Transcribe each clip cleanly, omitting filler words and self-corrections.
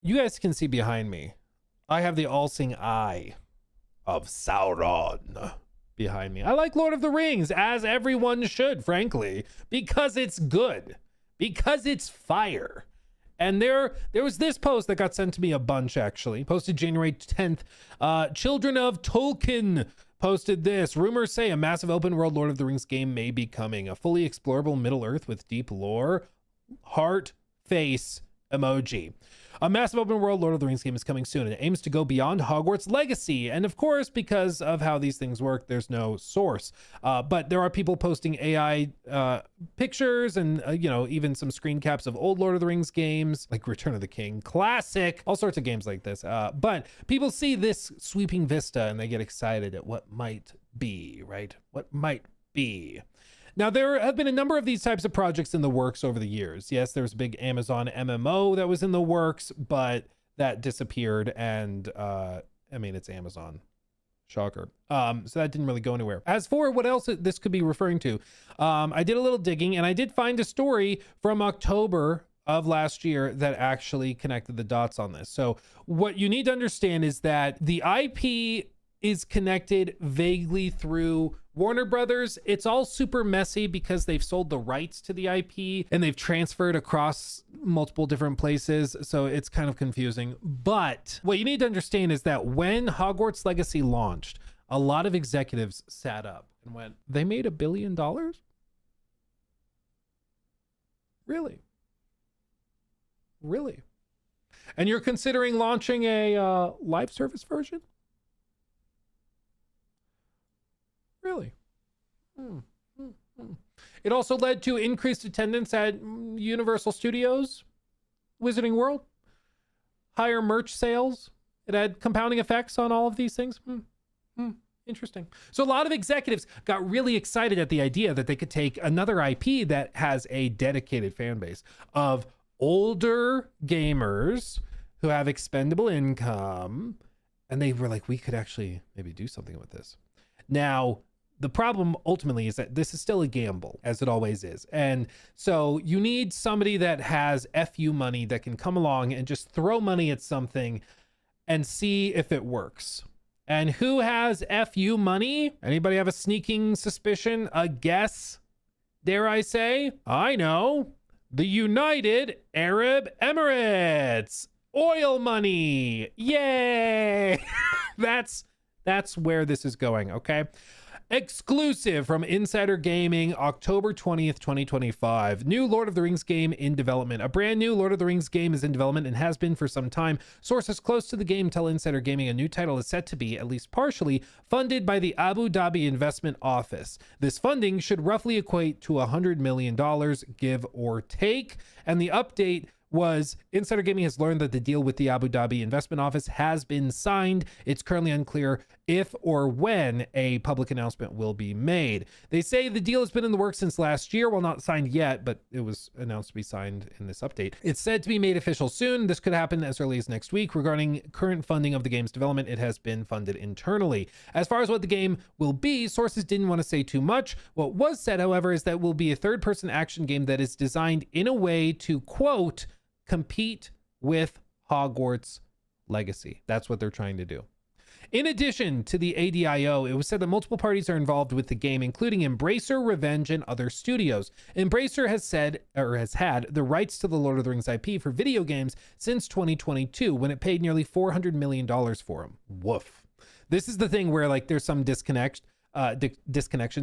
You guys can see behind me. I have the all-seeing eye of Sauron behind me. I like Lord of the Rings, as everyone should, frankly, because it's good, because it's fire. And there was this post that got sent to me a bunch, actually, posted January 10th. Children of Tolkien posted this. Rumors say a massive open world Lord of the Rings game may be coming. A fully explorable Middle Earth with deep lore. Heart, face, emoji. A massive open world Lord of the Rings game is coming soon, and it aims to go beyond Hogwarts Legacy. And of course, because of how these things work, there's no source. But there are people posting AI pictures and, even some screen caps of old Lord of the Rings games, like Return of the King, classic, all sorts of games like this. But people see this sweeping vista and they get excited at what might be, right? What might be. Now, there have been a number of these types of projects in the works over the years. Yes, there was a big Amazon MMO that was in the works, but that disappeared. And it's Amazon. Shocker. So that didn't really go anywhere. As for what else this could be referring to, I did a little digging and I did find a story from October of last year that actually connected the dots on this. So what you need to understand is that the IP is connected vaguely through Warner Brothers. It's all super messy because they've sold the rights to the IP and they've transferred across multiple different places. So it's kind of confusing. But what you need to understand is that when Hogwarts Legacy launched, a lot of executives sat up and went, they made $1 billion? Really? Really? And you're considering launching a live service version? Really? It also led to increased attendance at Universal Studios, Wizarding World, higher merch sales. It had compounding effects on all of these things. Interesting. So a lot of executives got really excited at the idea that they could take another IP that has a dedicated fan base of older gamers who have expendable income. And they were like, we could actually maybe do something with this. Now, the problem ultimately is that this is still a gamble, as it always is. And so you need somebody that has FU money that can come along and just throw money at something and see if it works. And who has FU money? Anybody have a sneaking suspicion, a guess? Dare I say? I know. The United Arab Emirates. Oil money. Yay! That's where this is going, okay? Exclusive from Insider Gaming, October 20th, 2025. New Lord of the Rings game in development. A brand new Lord of the Rings game is in development and has been for some time. Sources close to the game tell Insider Gaming a new title is set to be, at least partially, funded by the Abu Dhabi Investment Office. This funding should roughly equate to $100 million, give or take. And the update was Insider Gaming has learned that the deal with the Abu Dhabi Investment Office has been signed. It's currently unclear if or when a public announcement will be made. They say the deal has been in the works since last year. Well, not signed yet, but it was announced to be signed in this update. It's said to be made official soon. This could happen as early as next week. Regarding current funding of the game's development, it has been funded internally. As far as what the game will be, sources didn't want to say too much. What was said, however, is that it will be a third-person action game that is designed in a way to, quote, compete with Hogwarts Legacy. That's what they're trying to do. In addition to the ADIO, it was said that multiple parties are involved with the game, including Embracer, Revenge, and other studios. Embracer has had the rights to the Lord of the Rings IP for video games since 2022, when it paid nearly $400 million for them. Woof. This is the thing where there's some disconnections,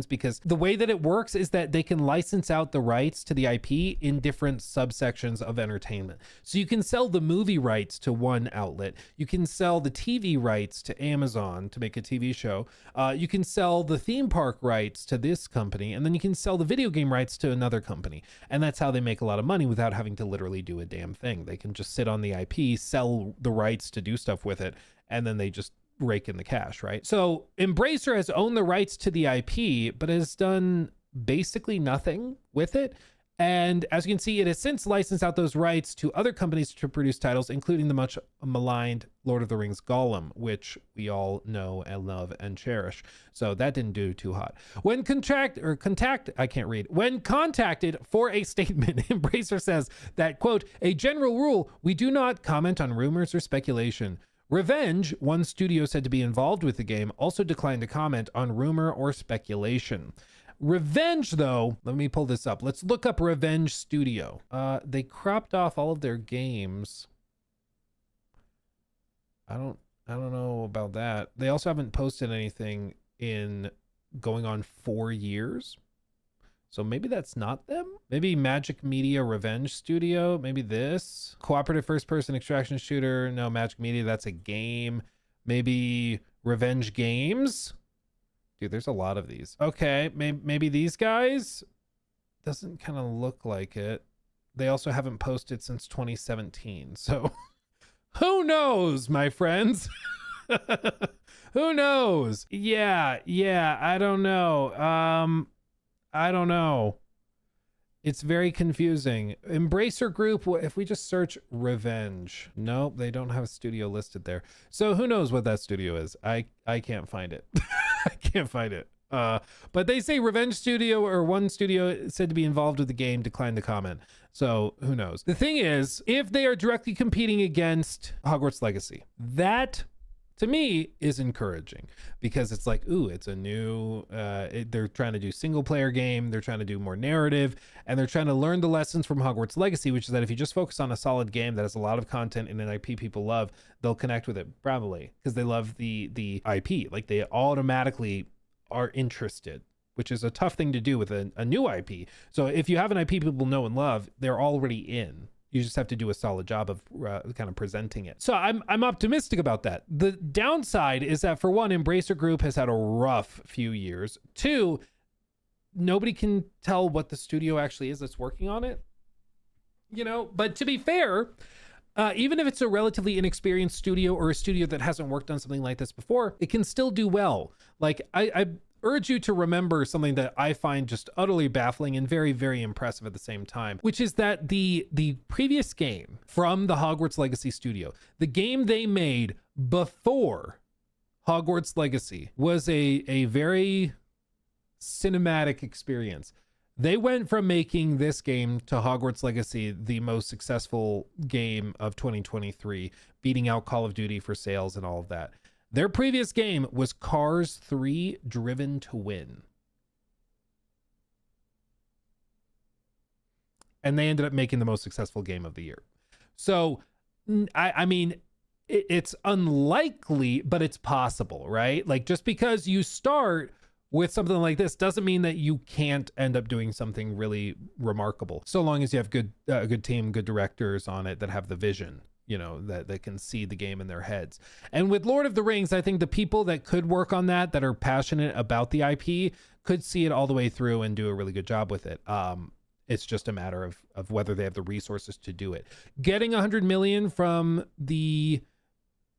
because the way that it works is that they can license out the rights to the IP in different subsections of entertainment. So you can sell the movie rights to one outlet. You can sell the TV rights to Amazon to make a TV show. You can sell the theme park rights to this company, and then you can sell the video game rights to another company. And that's how they make a lot of money without having to literally do a damn thing. They can just sit on the IP, sell the rights to do stuff with it, and then they just rake in the cash, right? So Embracer has owned the rights to the IP, but has done basically nothing with it. And as you can see, it has since licensed out those rights to other companies to produce titles, including the much maligned Lord of the Rings Gollum, which we all know and love and cherish. So that didn't do too hot. When contacted for a statement, Embracer says that, quote, a general rule, we do not comment on rumors or speculation. Revenge, one studio said to be involved with the game, also declined to comment on rumor or speculation. Revenge, though, let me pull this up. Let's look up Revenge Studio. They cropped off all of their games. I don't know about that. They also haven't posted anything in going on 4 years. So maybe that's not them. Maybe Magic Media Revenge Studio. Maybe this. Cooperative first-person extraction shooter. No, Magic Media, that's a game. Maybe Revenge Games. Dude, there's a lot of these. Okay, maybe these guys? Doesn't kind of look like it. They also haven't posted since 2017. So who knows, my friends? Who knows? Yeah, I don't know. I don't know. It's very confusing. Embracer Group, if we just search Revenge. Nope, they don't have a studio listed there. So who knows what that studio is? I can't find it. I can't find it. But they say Revenge Studio, or one studio said to be involved with the game, declined to comment. So who knows? The thing is, if they are directly competing against Hogwarts Legacy, that to me is encouraging, because it's like, ooh, it's a new, they're trying to do single player game. They're trying to do more narrative, and they're trying to learn the lessons from Hogwarts Legacy, which is that if you just focus on a solid game that has a lot of content and an IP people love, they'll connect with it probably because they love the IP. Like, they automatically are interested, which is a tough thing to do with a new IP. So if you have an IP people know and love, they're already in. You just have to do a solid job of kind of presenting it. So I'm optimistic about that. The downside is that, for one, Embracer Group has had a rough few years. Two, nobody can tell what the studio actually is that's working on it. You know, but to be fair, even if it's a relatively inexperienced studio or a studio that hasn't worked on something like this before, it can still do well. Like, I urge you to remember something that I find just utterly baffling and very, very impressive at the same time, which is that the previous game from the Hogwarts Legacy studio, the game they made before Hogwarts Legacy, was a very cinematic experience. They went from making this game to Hogwarts Legacy, the most successful game of 2023, beating out Call of Duty for sales and all of that. Their previous game was Cars 3 Driven to Win. And they ended up making the most successful game of the year. So, I mean, it's unlikely, but it's possible, right? Like, just because you start with something like this doesn't mean that you can't end up doing something really remarkable, so long as you have a good team, good directors on it that have the vision, you know, that can see the game in their heads. And with Lord of the Rings, I think the people that could work on that are passionate about the IP, could see it all the way through and do a really good job with it. It's just a matter of whether they have the resources to do it. Getting 100 million from the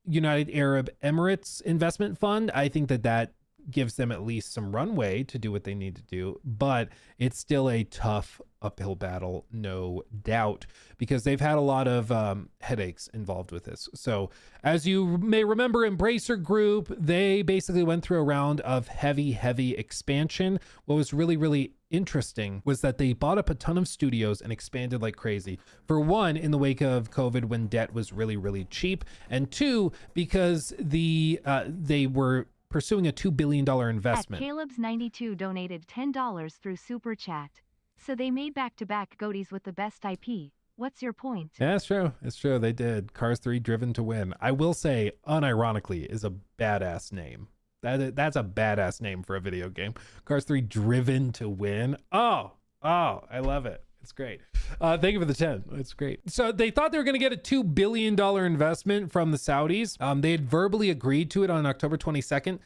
United Arab Emirates investment fund, I think that gives them at least some runway to do what they need to do, but it's still a tough uphill battle, no doubt, because they've had a lot of headaches involved with this. So as you may remember, Embracer Group, they basically went through a round of heavy expansion. What was really, really interesting was that they bought up a ton of studios and expanded like crazy. For one, in the wake of COVID, when debt was really, really cheap, and two, because they were pursuing a $2 billion investment. Caleb's92 donated $10 through Super Chat. So they made back-to-back GOTYs with the best IP. What's your point? Yeah, it's true. It's true. They did. Cars 3 Driven to Win. I will say, unironically, is a badass name. That's a badass name for a video game. Cars 3 Driven to Win. Oh, I love it. It's great. Thank you for the 10. It's great. So they thought they were going to get a $2 billion investment from the Saudis. They had verbally agreed to it on October 22nd,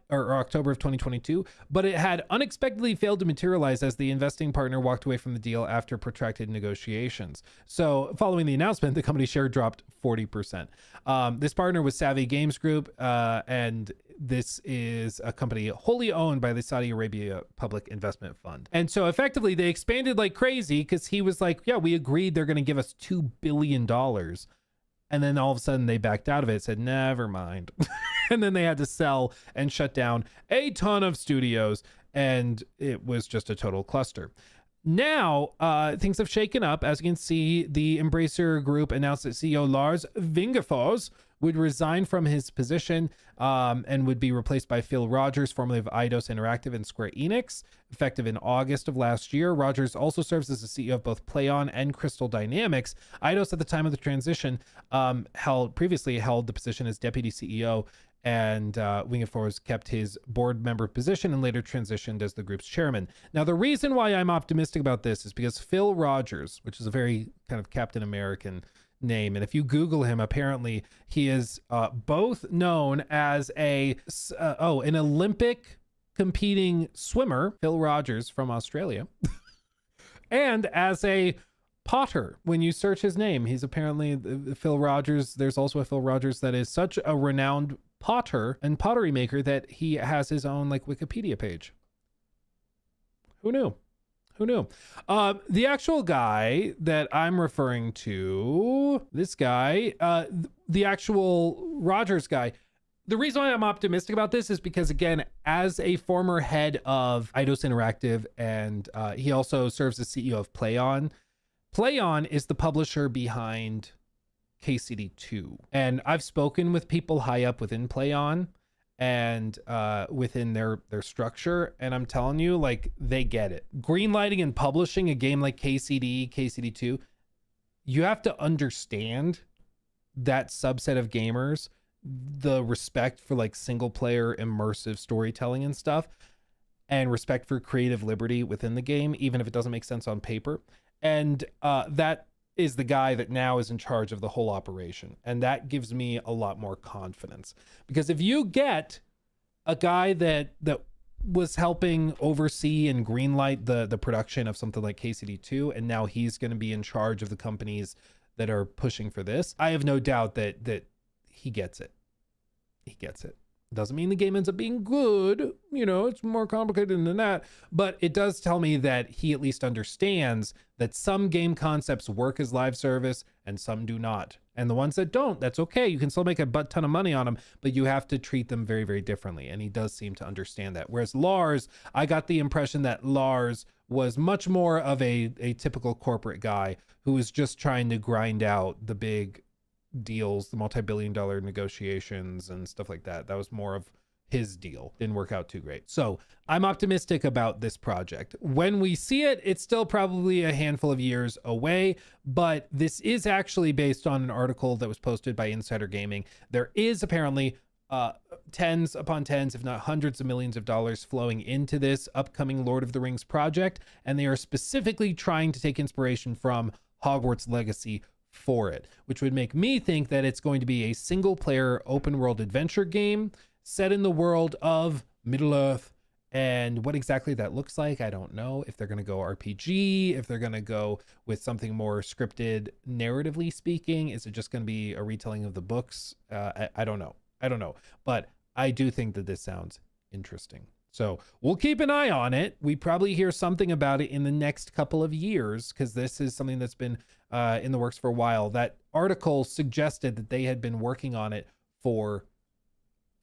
or October of 2022, but it had unexpectedly failed to materialize as the investing partner walked away from the deal after protracted negotiations. So following the announcement, the company's share dropped 40%. This partner was Savvy Games Group, and this is a company wholly owned by the Saudi Arabia Public Investment Fund. And so effectively they expanded like crazy because he was like, yeah, we agreed they're going to give us $2 billion. And then all of a sudden they backed out of it, said, never mind. And then they had to sell and shut down a ton of studios. And it was just a total cluster. Now, things have shaken up. As you can see, the Embracer Group announced that CEO Lars Wingefors would resign from his position and would be replaced by Phil Rogers, formerly of Eidos Interactive and Square Enix, effective in August of last year. Rogers also serves as the CEO of both PlayOn and Crystal Dynamics. Eidos, at the time of the transition, previously held the position as deputy CEO, and Wingefors kept his board member position and later transitioned as the group's chairman. Now, the reason why I'm optimistic about this is because Phil Rogers, which is a very kind of Captain American name, and if you Google him, apparently he is both known as an Olympic competing swimmer, Phil Rogers from Australia, and as a potter. When you search his name, he's apparently Phil Rogers. There's also a Phil Rogers that is such a renowned potter and pottery maker that he has his own like Wikipedia page. Who knew? The actual guy that I'm referring to, this guy, the actual Rogers guy, the reason why I'm optimistic about this is because, again, as a former head of Eidos Interactive, and he also serves as CEO of PlayOn. PlayOn is the publisher behind KCD2. And I've spoken with people high up within PlayOn and within their structure, and I'm telling you, like, they get it. Greenlighting and publishing a game like KCD2, you have to understand that subset of gamers, the respect for like single player immersive storytelling and stuff, and respect for creative liberty within the game, even if it doesn't make sense on paper. And that is the guy that now is in charge of the whole operation. And that gives me a lot more confidence, because if you get a guy that was helping oversee and greenlight the production of something like KCD2, and now he's going to be in charge of the companies that are pushing for this, I have no doubt that he gets it. He gets it. Doesn't mean the game ends up being good. You know, it's more complicated than that. But it does tell me that he at least understands that some game concepts work as live service and some do not. And the ones that don't, that's okay. You can still make a butt ton of money on them, but you have to treat them very, very differently. And he does seem to understand that. Whereas Lars, I got the impression that Lars was much more of a typical corporate guy who was just trying to grind out the big deals, the multi-billion-dollar negotiations and stuff like that. That was more of his deal. Didn't work out too great. So I'm optimistic about this project. When we see it, it's still probably a handful of years away, but this is actually based on an article that was posted by Insider Gaming. There is apparently tens upon tens, if not hundreds of millions of dollars flowing into this upcoming Lord of the Rings project, and they are specifically trying to take inspiration from Hogwarts Legacy for it, which would make me think that it's going to be a single player open world adventure game set in the world of Middle-earth. And what exactly that looks like, I don't know. If they're going to go RPG, if they're going to go with something more scripted, narratively speaking, is it just going to be a retelling of the books? I don't know. But I do think that this sounds interesting. So we'll keep an eye on it. We probably hear something about it in the next couple of years, because this is something that's been in the works for a while. That article suggested that they had been working on it for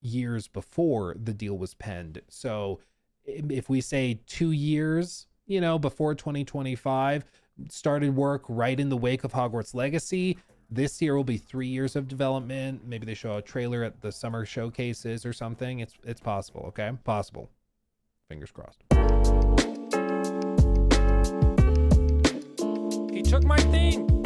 years before the deal was penned. So if we say 2 years, before 2025, started work right in the wake of Hogwarts Legacy, this year will be 3 years of development. Maybe they show a trailer at the summer showcases or something. It's possible, okay? Possible. Fingers crossed. He took my thing.